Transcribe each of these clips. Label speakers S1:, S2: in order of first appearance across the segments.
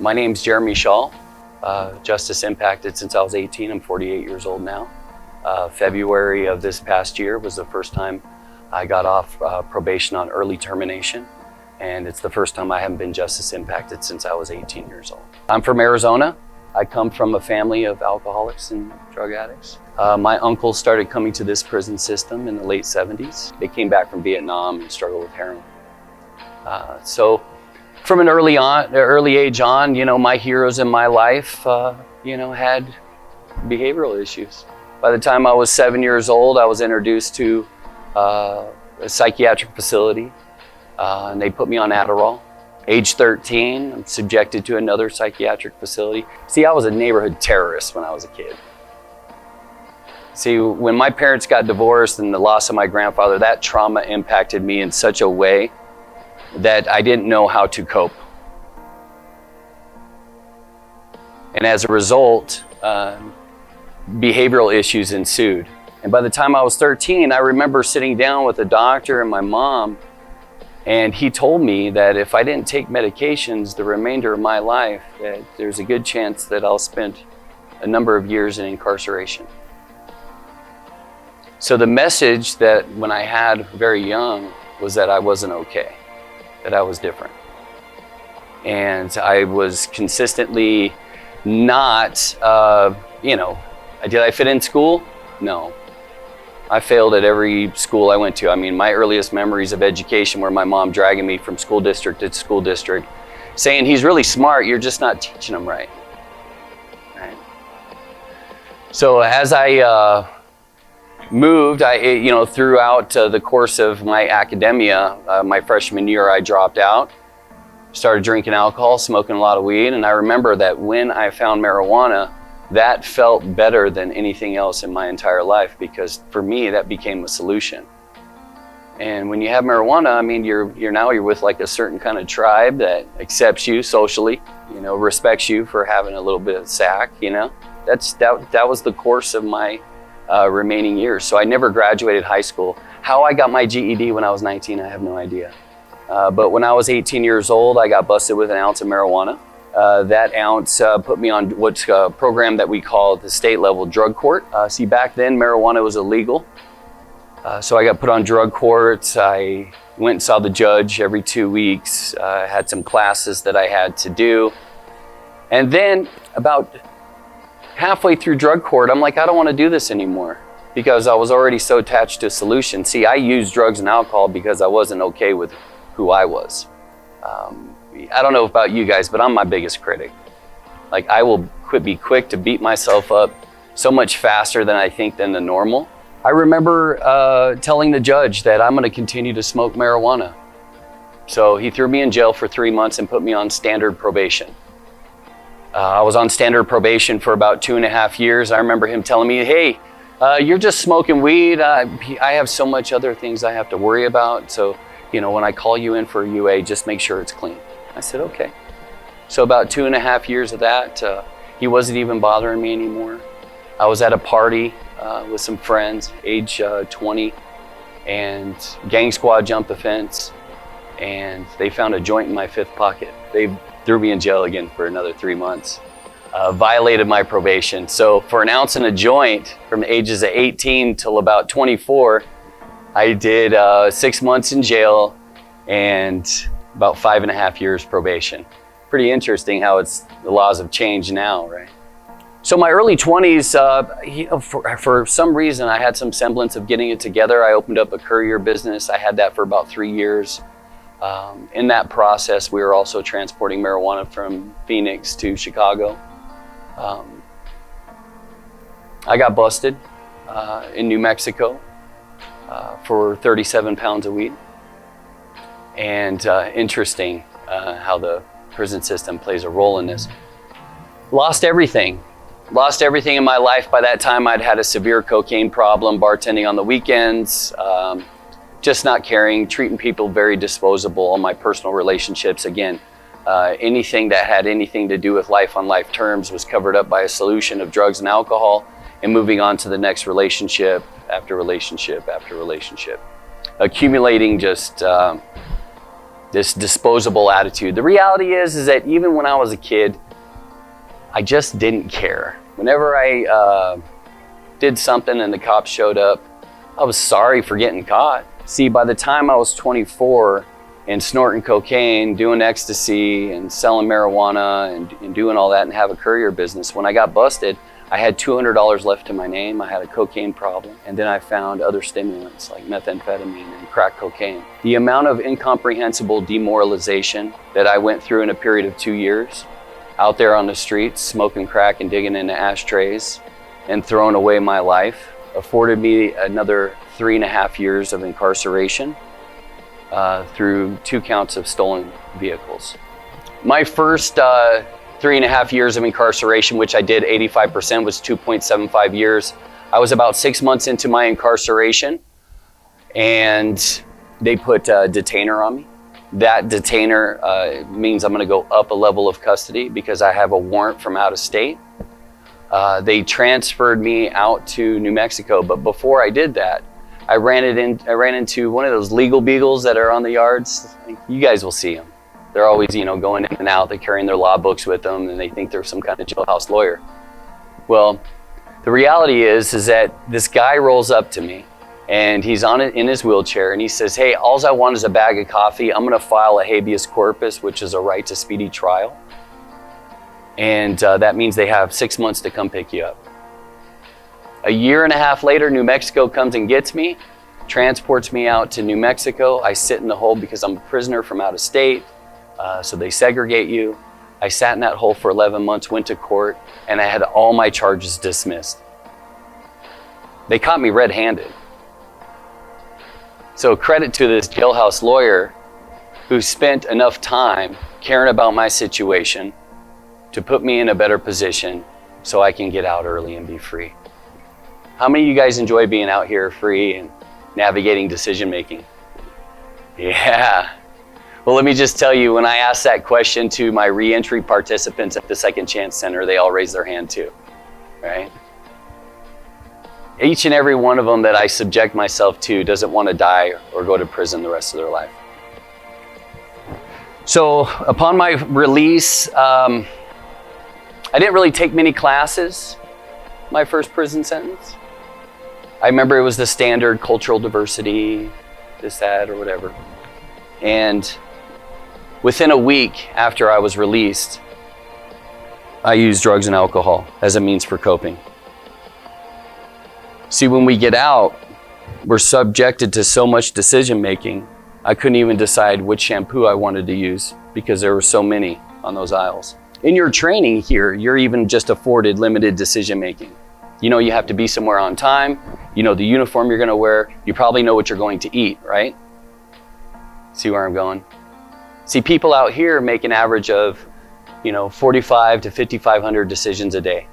S1: My name's Jeremy Shaw. Justice impacted since I was 18. I'm 48 years old now. February of this past year was the first time I got off probation on early termination. And it's the first time I haven't been justice impacted since I was 18 years old. I'm from Arizona. I come from a family of alcoholics and drug addicts. My uncle started coming to this prison system in the late 70s. They came back from Vietnam and struggled with heroin. So from an early age on, my heroes in my life, had behavioral issues. By the time I was 7 years old, I was introduced to a psychiatric facility, and they put me on Adderall. Age 13, I'm subjected to another psychiatric facility. See, I was a neighborhood terrorist when I was a kid. See, when my parents got divorced and the loss of my grandfather, that trauma impacted me in such a way that I didn't know how to cope. And as a result, behavioral issues ensued. And by the time I was 13, I remember sitting down with a doctor and my mom, and he told me that if I didn't take medications the remainder of my life, that there's a good chance that I'll spend a number of years in incarceration. So the message that when I had very young was that I wasn't okay, that I was different. And I was consistently not, did I fit in school? No. I failed at every school I went to. I mean, my earliest memories of education were my mom dragging me from school district to school district, saying, he's really smart, you're just not teaching him right. So as I moved, throughout the course of my academia, my freshman year, I dropped out, started drinking alcohol, smoking a lot of weed, and I remember that when I found marijuana, that felt better than anything else in my entire life, because for me, that became a solution. And when you have marijuana, I mean, you're with like a certain kind of tribe that accepts you socially, respects you for having a little bit of sack, That was the course of my remaining years. So I never graduated high school. How I got my GED when I was 19, I have no idea. But when I was 18 years old, I got busted with an ounce of marijuana. That ounce put me on what's a program that we call the state level drug court. See, back then marijuana was illegal. So I got put on drug court. I went and saw the judge every 2 weeks. Had some classes that I had to do. And then about halfway through drug court, I'm like, I don't want to do this anymore, because I was already so attached to a solution. See, I used drugs and alcohol because I wasn't okay with who I was. I don't know about you guys, but I'm my biggest critic. Like, I will be quick to beat myself up so much faster than I think than the normal. I remember telling the judge that I'm going to continue to smoke marijuana. So he threw me in jail for 3 months and put me on standard probation. I was on standard probation for about 2.5 years. I remember him telling me, hey, you're just smoking weed. I have so much other things I have to worry about. So, when I call you in for a UA, just make sure it's clean. I said, okay. So about 2.5 years of that, he wasn't even bothering me anymore. I was at a party with some friends, age 20, and gang squad jumped the fence, and they found a joint in my fifth pocket. They threw me in jail again for another 3 months. Violated my probation. So for an ounce and a joint from the ages of 18 till about 24, I did 6 months in jail and about 5.5 years probation. Pretty interesting how the laws have changed now, right? So my early 20s, for some reason, I had some semblance of getting it together. I opened up a courier business. I had that for about 3 years. In that process, we were also transporting marijuana from Phoenix to Chicago. I got busted in New Mexico for 37 pounds of weed. And interesting how the prison system plays a role in this. Lost everything in my life. By that time, I'd had a severe cocaine problem, bartending on the weekends, just not caring, treating people very disposable. All my personal relationships, again, anything that had anything to do with life on life terms was covered up by a solution of drugs and alcohol, and moving on to the next relationship after relationship after relationship. Accumulating just this disposable attitude. The reality is that even when I was a kid, I just didn't care. Whenever I did something and the cops showed up, I was sorry for getting caught. See, by the time I was 24 and snorting cocaine, doing ecstasy and selling marijuana and doing all that and have a courier business, when I got busted, I had $200 left to my name. I had a cocaine problem. And then I found other stimulants like methamphetamine and crack cocaine. The amount of incomprehensible demoralization that I went through in a period of 2 years out there on the streets, smoking crack and digging into ashtrays and throwing away my life, afforded me another 3.5 years of incarceration through 2 counts of stolen vehicles. My first 3.5 years of incarceration, which I did 85%, was 2.75 years. I was about 6 months into my incarceration and they put a detainer on me. That detainer means I'm gonna go up a level of custody because I have a warrant from out of state. They transferred me out to New Mexico, but before I did that, I ran into one of those legal beagles that are on the yards. You guys will see them. They're always, going in and out. They're carrying their law books with them, and they think they're some kind of jailhouse lawyer. Well, the reality is that this guy rolls up to me, and he's in his wheelchair, and he says, "Hey, all I want is a bag of coffee. I'm going to file a habeas corpus, which is a right to speedy trial, and that means they have 6 months to come pick you up." A 1.5 years later, New Mexico comes and gets me, transports me out to New Mexico. I sit in the hole because I'm a prisoner from out of state. So they segregate you. I sat in that hole for 11 months, went to court, and I had all my charges dismissed. They caught me red-handed. So credit to this jailhouse lawyer who spent enough time caring about my situation to put me in a better position so I can get out early and be free. How many of you guys enjoy being out here free and navigating decision-making? Yeah. Well, let me just tell you, when I asked that question to my reentry participants at the Second Chance Center, they all raised their hand too, right? Each and every one of them that I subject myself to doesn't want to die or go to prison the rest of their life. So upon my release, I didn't really take many classes my first prison sentence. I remember it was the standard cultural diversity, this, that, or whatever. And within a week after I was released, I used drugs and alcohol as a means for coping. See, when we get out, we're subjected to so much decision making, I couldn't even decide which shampoo I wanted to use because there were so many on those aisles. In your training here, you're even just afforded limited decision making. You have to be somewhere on time, the uniform you're gonna wear, you probably know what you're going to eat, right? See where I'm going? See, people out here make an average of, 4,500 to 5,500 decisions a day.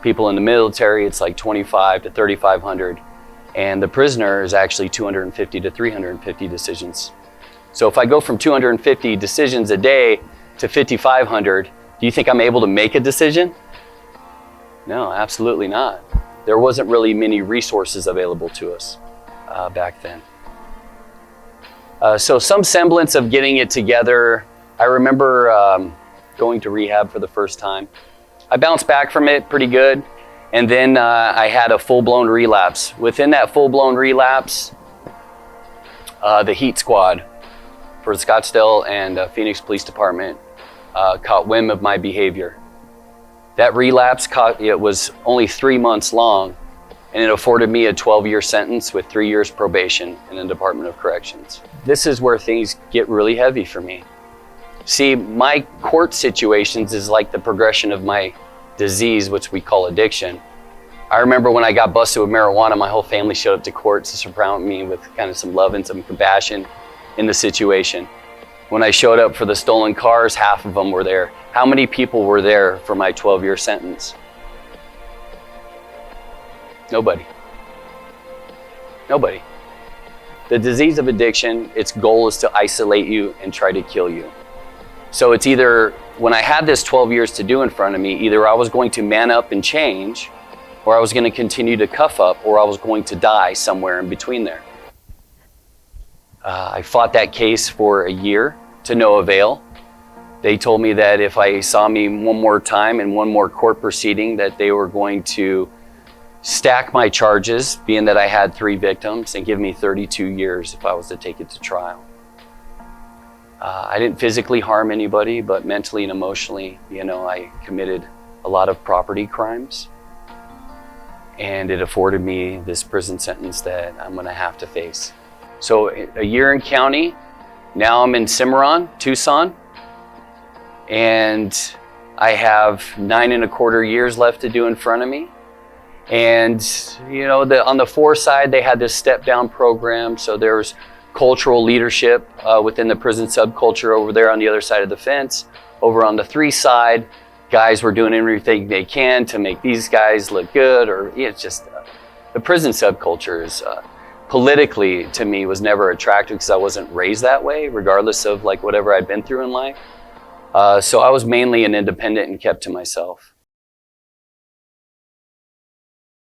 S1: People in the military, it's like 2,500 to 3,500. And the prisoner is actually 250 to 350 decisions. So if I go from 250 decisions a day to 5,500, do you think I'm able to make a decision? No, absolutely not. There wasn't really many resources available to us back then. So some semblance of getting it together. I remember going to rehab for the first time. I bounced back from it pretty good. And then I had a full-blown relapse. Within that full-blown relapse, the Heat Squad for Scottsdale and Phoenix Police Department caught wind of my behavior. That relapse it was only 3 months long, and it afforded me a 12-year sentence with 3 years probation in the Department of Corrections. This is where things get really heavy for me. See, my court situations is like the progression of my disease, which we call addiction. I remember when I got busted with marijuana, my whole family showed up to court to surround me with kind of some love and some compassion in the situation. When I showed up for the stolen cars, half of them were there. How many people were there for my 12-year sentence? Nobody. Nobody. The disease of addiction, its goal is to isolate you and try to kill you. So it's either, when I had this 12 years to do in front of me, either I was going to man up and change, or I was going to continue to cuff up, or I was going to die somewhere in between there. I fought that case for a year to no avail. They told me that if I saw me one more time in one more court proceeding, that they were going to stack my charges, being that I had 3 victims, and give me 32 years if I was to take it to trial. I didn't physically harm anybody, but mentally and emotionally, I committed a lot of property crimes. And it afforded me this prison sentence that I'm gonna have to face. So a year in county, now I'm in Cimarron, Tucson, and I have 9.25 years left to do in front of me. And on the 4 side, they had this step down program. So there's cultural leadership within the prison subculture over there on the other side of the fence. Over on the 3 side, guys were doing everything they can to make these guys look good, or it's just the prison subculture is politically, to me, was never attractive because I wasn't raised that way, regardless of whatever I'd been through in life. So I was mainly an independent and kept to myself.